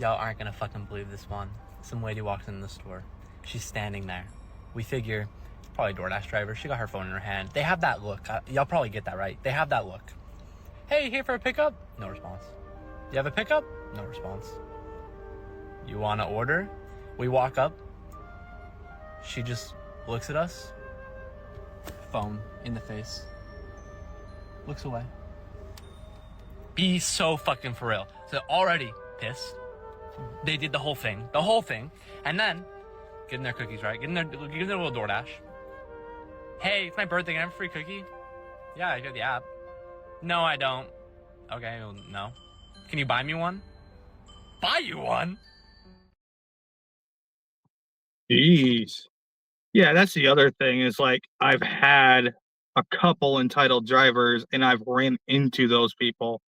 Y'all aren't gonna fucking believe this one. Some lady walks in the store. She's standing there. We figure it's probably a Doordash driver. She got her phone in her hand. They have that look. Y'all probably get that, right? They have that look. Hey, here for a pickup? No response. You have a pickup? No response. You want to order? We walk up. She just looks at us. Phone in the face. Looks away. Be so fucking for real. So already pissed. They did the whole thing. And then, getting their cookies, right? Getting their little DoorDash. Hey, it's my birthday. Can I have a free cookie? Yeah, I got the app. No, I don't. Okay, well, no. Can you buy me one? Buy you one? Jeez. Yeah, that's the other thing is like I've had a couple entitled drivers and I've ran into those people.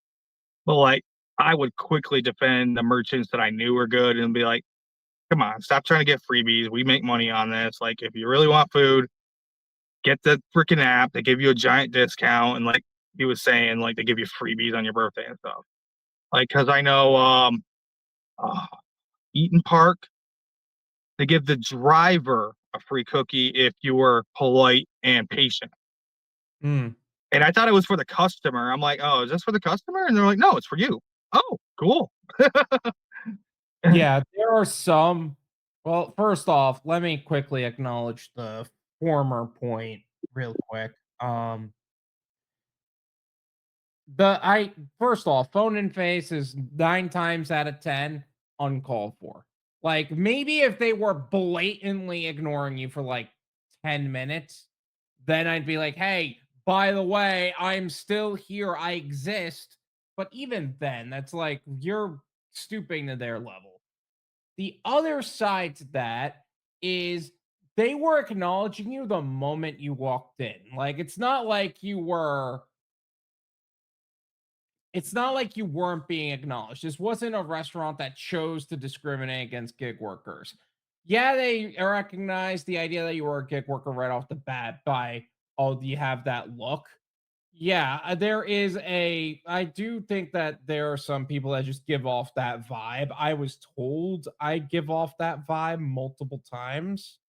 But like I would quickly defend the merchants that I knew were good and be like, come on, stop trying to get freebies. We make money on this. Like if you really want food, get the freaking app. They give you a giant discount and like he was saying, like they give you freebies on your birthday and stuff. Like cause I know uh Eaton Park, they give the driver a free cookie if you were polite and patient. Mm. And I thought it was for the customer. I'm like, oh, is this for the customer? And they're like, no, it's for you. Oh, cool. Yeah, there are some. Well, first off, let me quickly acknowledge the former point real quick. First off, phone in face is 9 times out of 10 uncalled for. Like maybe if they were blatantly ignoring you for like 10 minutes, then I'd be like, "Hey, by the way, I'm still here. I exist." But even then, that's like you're stooping to their level. The other side to that is they were acknowledging you the moment you walked in. Like it's not like you weren't being acknowledged. This wasn't a restaurant that chose to discriminate against gig workers. Yeah, they recognized the idea that you were a gig worker right off the bat by, oh, do you have that look? Yeah, I do think that there are some people that just give off that vibe. I was told I give off that vibe multiple times.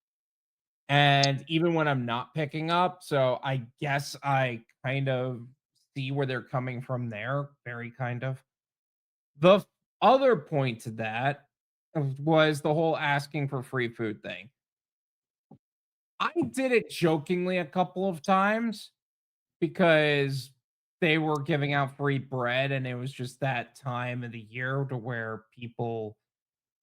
And even when I'm not picking up, so I guess I kind of see where they're coming from there, very kind of. Other point to that was the whole asking for free food thing. I did it jokingly a couple of times because they were giving out free bread and it was just that time of the year to where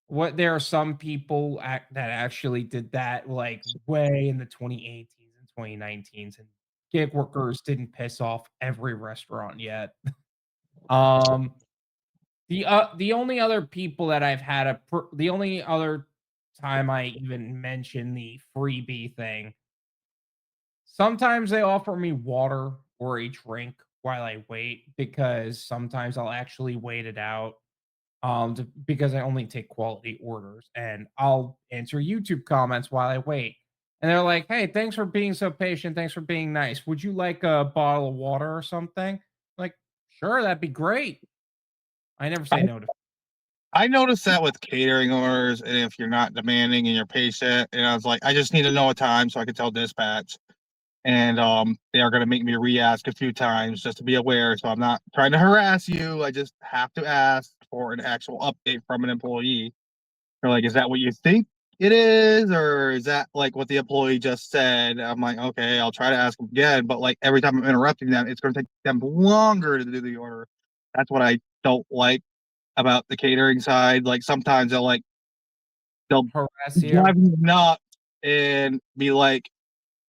there are some people that actually did that like way in the 2018s and 2019s, and gig workers didn't piss off every restaurant yet. um the only other people that I've had the only other time I even mention the freebie thing, sometimes they offer me water or a drink while I wait because sometimes I'll actually wait it out because I only take quality orders and I'll answer YouTube comments while I wait. And they're like, "Hey, thanks for being so patient. Thanks for being nice. Would you like a bottle of water or something?" Like, sure, that'd be great. I never say no to. I noticed that with catering orders, and if you're not demanding and you're patient, and I was like, I just need to know a time so I can tell dispatch. And they are going to make me re-ask a few times just to be aware. So I'm not trying to harass you. I just have to ask for an actual update from an employee. They're like, is that what you think it is, or is that like what the employee just said? I'm like, okay, I'll try to ask them again. But like every time I'm interrupting them, it's going to take them longer to do the order. That's what I don't like about the catering side. Like sometimes they'll Harass you. drive me nuts and be like,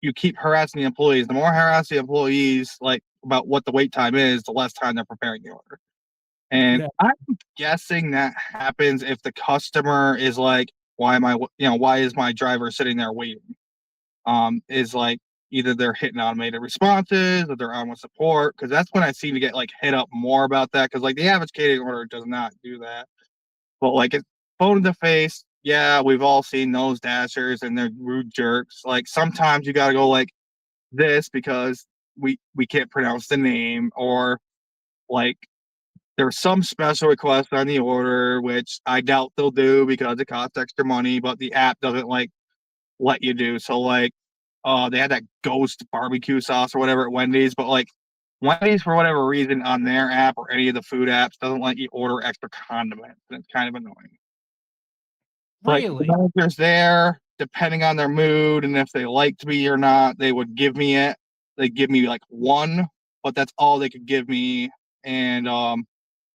you keep harassing the employees. The more I harass the employees like about what the wait time is, the less time they're preparing the order. And Yeah. I'm guessing that happens if the customer is like, why is my driver sitting there waiting? Is like either they're hitting automated responses or they're on with support, because that's when I seem to get like hit up more about that, because like the average catering order does not do that. But like it's phone in the face. Yeah, we've all seen those dashers and they're rude jerks. Like sometimes you gotta go like this because we can't pronounce the name, or like There's some special requests on the order, which I doubt they'll do because it costs extra money, but the app doesn't like let you do. So like they had that ghost barbecue sauce or whatever at Wendy's, but like Wendy's for whatever reason on their app or any of the food apps doesn't let you order extra condiments. And it's kind of annoying. Like the Really? managers there, depending on their mood and if they liked me or not, they would give me it. They give me like one, but that's all they could give me. And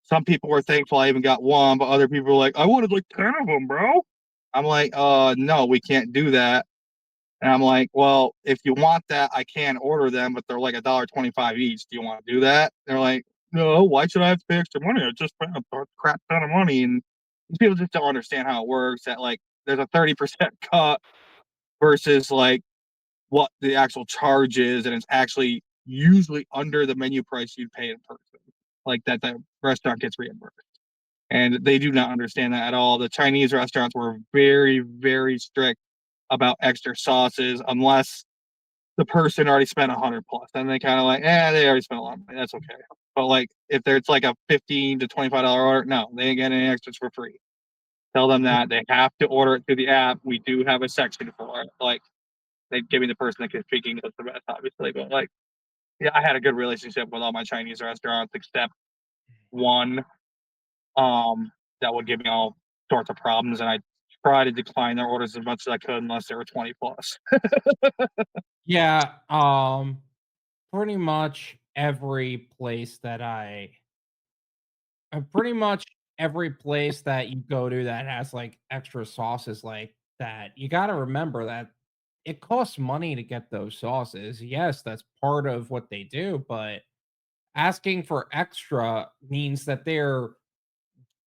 some people were thankful I even got one, but other people were like, I wanted like 10 of them, bro. I'm like, no, we can't do that. And I'm like, well, if you want that, I can order them, but they're like $1.25 each. Do you want to do that? They're like, no, why should I have to pay extra money? I just spent a crap ton of money. And people just don't understand how it works. That like there's a 30% cut versus like what the actual charge is, and it's actually usually under the menu price you'd pay in person. Like that the restaurant gets reimbursed. And they do not understand that at all. The Chinese restaurants were very, very strict about extra sauces unless the person already spent 100 plus. Then they kind of like, they already spent a lot of money. That's okay. But like if there's like a $15 to $25 order, no, they ain't getting any extras for free. Tell them that they have to order it through the app. We do have a section for it. Like they give me the person that can speak English the best, obviously. But like, yeah, I had a good relationship with all my Chinese restaurants except one that would give me all sorts of problems, and I try to decline their orders as much as I could unless they were 20 plus. Yeah, pretty much every place that pretty much every place that you go to that has like extra sauces like that, you got to remember that it costs money to get those sauces. Yes, that's part of what they do, but asking for extra means that they're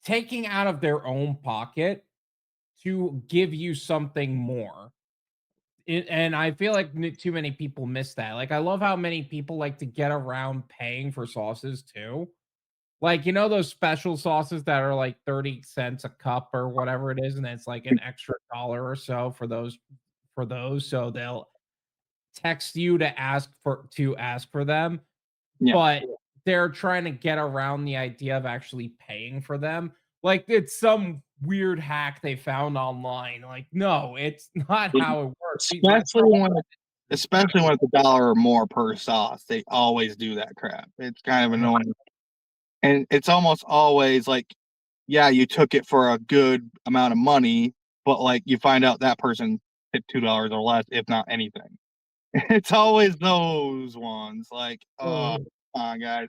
taking out of their own pocket to give you something more. And I feel like too many people miss that. Like, I love how many people like to get around paying for sauces too. Like, you know, those special sauces that are like 30 cents a cup or whatever it is, and it's like an extra dollar or so for those. So they'll text you to ask for them, Yeah. but they're trying to get around the idea of actually paying for them. Like it's some weird hack they found online. Like, no, it's not how it works. Especially when it's $1 or more per sauce, they always do that crap. It's kind of annoying. And it's almost always like, yeah, you took it for a good amount of money, but like you find out that person hit $2 or less, if not anything. It's always those ones. Like, oh, come on, guys.